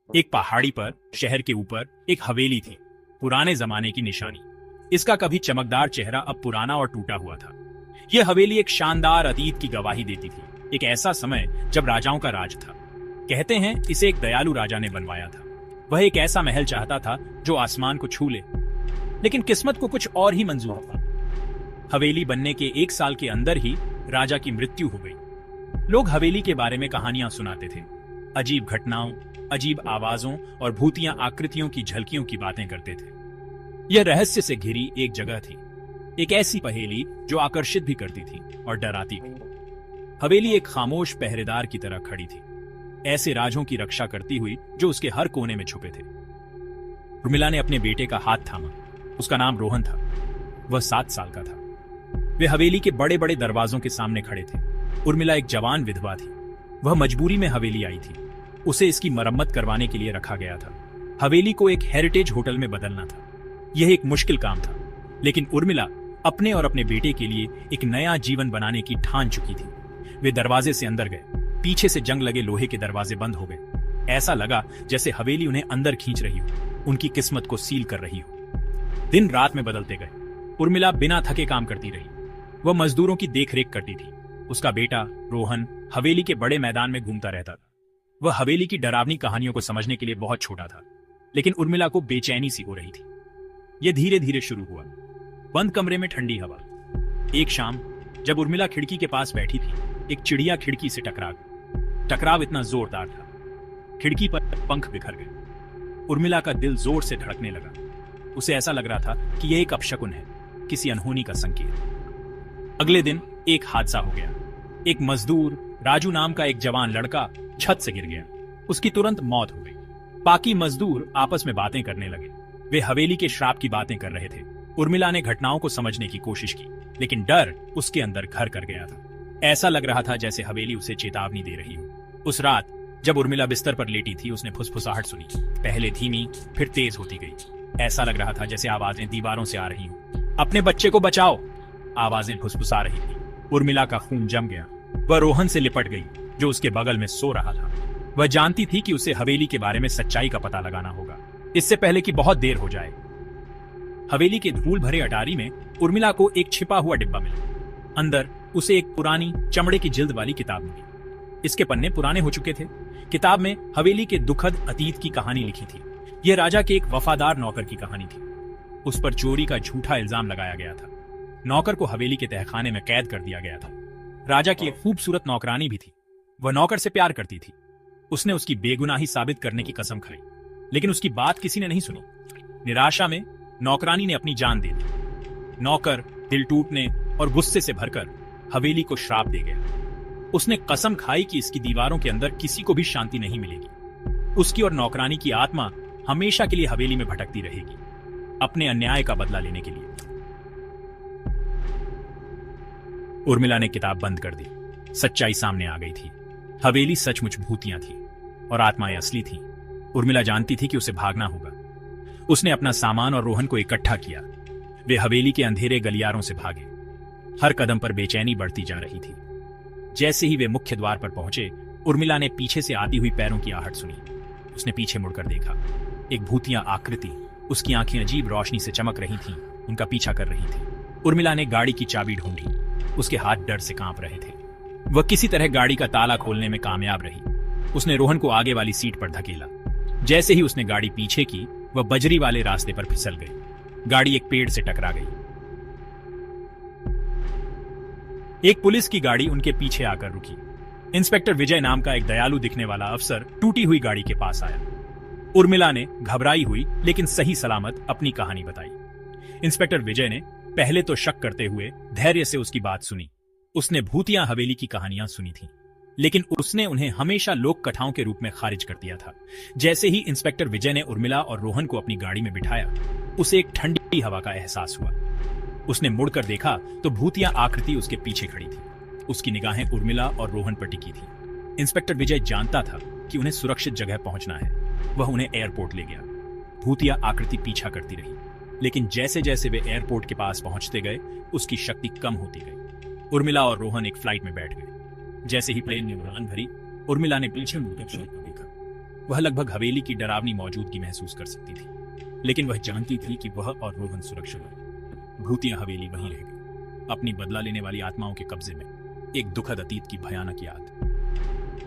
एक पहाड़ी पर शहर के ऊपर एक हवेली थी, पुराने जमाने की निशानी। इसका कभी चमकदार चेहरा अब पुराना और टूटा हुआ था। यह हवेली एक शानदार अतीत की गवाही देती थी, एक ऐसा समय जब राजाओं का राज था। कहते हैं इसे एक दयालु राजा ने बनवाया था। वह एक ऐसा महल चाहता था जो आसमान को छू ले, लेकिन किस्मत को कुछ और ही मंजूर था। हवेली बनने के 1 साल के अंदर ही राजा की मृत्यु हो गई। लोग हवेली के बारे में कहानियां सुनाते थे, अजीब घटनाओं, अजीब आवाजों और भूतिया आकृतियों की झलकियों की बातें करते थे। यह रहस्य से घिरी एक जगह थी, एक ऐसी पहेली जो आकर्षित भी करती थी और डराती भी। हवेली एक खामोश पहरेदार की तरह खड़ी थी, ऐसे राजों की रक्षा करती हुई जो उसके हर कोने में छुपे थे। उर्मिला ने अपने बेटे का हाथ थामा। उसका नाम रोहन था। वह 7 साल का था। वे हवेली के बड़े बड़े दरवाजों के सामने खड़े थे। उर्मिला एक जवान विधवा थी। वह मजबूरी में हवेली आई थी। उसे इसकी मरम्मत करवाने के लिए रखा गया था। हवेली को एक हेरिटेज होटल में बदलना था। यह एक मुश्किल काम था, लेकिन उर्मिला अपने और अपने बेटे के लिए एक नया जीवन बनाने की ठान चुकी थी। वे दरवाजे से अंदर गए। पीछे से जंग लगे लोहे के दरवाजे बंद हो गए। ऐसा लगा जैसे हवेली उन्हें अंदर खींच रही हो, उनकी किस्मत को सील कर रही हो। दिन रात में बदलते गए। उर्मिला बिना थके काम करती रही। वह मजदूरों की देखरेख करती थी। उसका बेटा रोहन हवेली के बड़े मैदान में घूमता रहता था। वह हवेली की डरावनी कहानियों को समझने के लिए बहुत छोटा था, लेकिन उर्मिला को बेचैनी सी हो रही थी। यह धीरे धीरे शुरू हुआ। बंद कमरे में ठंडी हवा। एक शाम जब उर्मिला खिड़की के पास बैठी थी, एक चिड़िया खिड़की से टकरा गई। टकराव इतना जोरदार था, खिड़की पर पंख बिखर गए। उर्मिला का दिल जोर से धड़कने लगा। उसे ऐसा लग रहा था कि यह एक अपशकुन है, किसी अनहोनी का संकेत। अगले दिन एक हादसा हो गया। एक मजदूर राजू नाम का एक जवान लड़का छत से गिर गया। उसकी तुरंत मौत हो गई। बाकी मजदूर आपस में बातें करने लगे। वे हवेली के श्राप की बातें कर रहे थे। उर्मिला ने घटनाओं को समझने की कोशिश की, लेकिन डर उसके अंदर घर कर गया था। ऐसा लग रहा था जैसे हवेली उसे चेतावनी दे रही हो। उस रात जब उर्मिला बिस्तर पर लेटी थी, उसने फुसफुसाहट सुनी। पहले धीमी, फिर तेज होती गई। ऐसा लग रहा था जैसे आवाजें दीवारों से आ रही हो। अपने बच्चे को बचाओ, आवाजें फुसफुसा रही थी। उर्मिला का खून जम गया। वह रोहन से लिपट गई, जो उसके बगल में सो रहा था। वह जानती थी कि उसे हवेली के बारे में सच्चाई का पता लगाना होगा, इससे पहले कि बहुत देर हो जाए। हवेली के धूल भरे अटारी में उर्मिला को एक छिपा हुआ डिब्बा मिला। अंदर उसे एक पुरानी चमड़े की जिल्द वाली किताब मिली। इसके पन्ने पुराने हो चुके थे। किताब में हवेली के दुखद अतीत की कहानी लिखी थी। यह राजा के एक वफादार नौकर की कहानी थी। उस पर चोरी का झूठा इल्जाम लगाया गया था। नौकर को हवेली के तहखाने में कैद कर दिया गया था। राजा की एक खूबसूरत नौकरानी भी थी। वह नौकर से प्यार करती थी। उसने उसकी बेगुनाही साबित करने की कसम खाई, लेकिन उसकी बात किसी ने नहीं सुनी। निराशा में नौकरानी ने अपनी जान दे दी। नौकर दिल टूटने और गुस्से से भरकर हवेली को श्राप दे गया। उसने कसम खाई कि इसकी दीवारों के अंदर किसी को भी शांति नहीं मिलेगी। उसकी और नौकरानी की आत्मा हमेशा के लिए हवेली में भटकती रहेगी, अपने अन्याय का बदला लेने के लिए। उर्मिला ने किताब बंद कर दी। सच्चाई सामने आ गई थी। हवेली सचमुच भूतियां थी और आत्माएं असली थीं। उर्मिला जानती थी कि उसे भागना होगा। उसने अपना सामान और रोहन को इकट्ठा किया। वे हवेली के अंधेरे गलियारों से भागे। हर कदम पर बेचैनी बढ़ती जा रही थी। जैसे ही वे मुख्य द्वार पर पहुंचे, उर्मिला ने पीछे से आती हुई पैरों की आहट सुनी। उसने पीछे मुड़कर देखा। एक भूतिया आकृति, उसकी आंखें अजीब रोशनी से चमक रही थीं, उनका पीछा कर रही थी। उर्मिला ने गाड़ी की चाबी ढूंढी। उसके हाथ डर से कांप रहे थे। वह किसी तरह गाड़ी का ताला खोलने में कामयाब रही। उसने रोहन को आगे वाली सीट पर धकेला। जैसे ही उसने गाड़ी पीछे की, वह बजरी वाले रास्ते पर फिसल गई। गाड़ी एक पेड़ से टकरा गई। एक पुलिस की गाड़ी उनके पीछे आकर रुकी। इंस्पेक्टर विजय नाम का एक दयालु दिखने वाला अफसर टूटी हुई गाड़ी के पास आया। उर्मिला ने घबराई हुई लेकिन सही सलामत अपनी कहानी बताई। इंस्पेक्टर विजय ने पहले तो शक करते हुए धैर्य से उसकी बात सुनी। उसने भूतिया हवेली की कहानियां सुनी थीं, लेकिन उसने उन्हें हमेशा लोक कथाओं के रूप में खारिज कर दिया था। जैसे ही इंस्पेक्टर विजय ने उर्मिला और रोहन को अपनी गाड़ी में बिठाया, उसे एक ठंडी हवा का एहसास हुआ। उसने मुड़कर देखा तो भूतिया आकृति उसके पीछे खड़ी थी। उसकी निगाहें उर्मिला और रोहन पर टिकी थी। इंस्पेक्टर विजय जानता था कि उन्हें सुरक्षित जगह पहुंचना है। वह उन्हें एयरपोर्ट ले गया। भूतिया आकृति पीछा करती रही, लेकिन जैसे जैसे वे एयरपोर्ट के पास पहुंचते गए, उसकी शक्ति कम होती गई। उर्मिला और रोहन एक फ्लाइट में बैठ गए। जैसे ही प्लेन ने उड़ान भरी, उर्मिला ने पीछे मुड़कर देखा। वह लगभग हवेली की डरावनी मौजूदगी महसूस कर सकती थी, लेकिन वह जानती थी कि वह और रोहन सुरक्षित हैं। भूतिया हवेली वहीं रह गई, अपनी बदला लेने वाली आत्माओं के कब्जे में, एक दुखद अतीत की भयानक याद।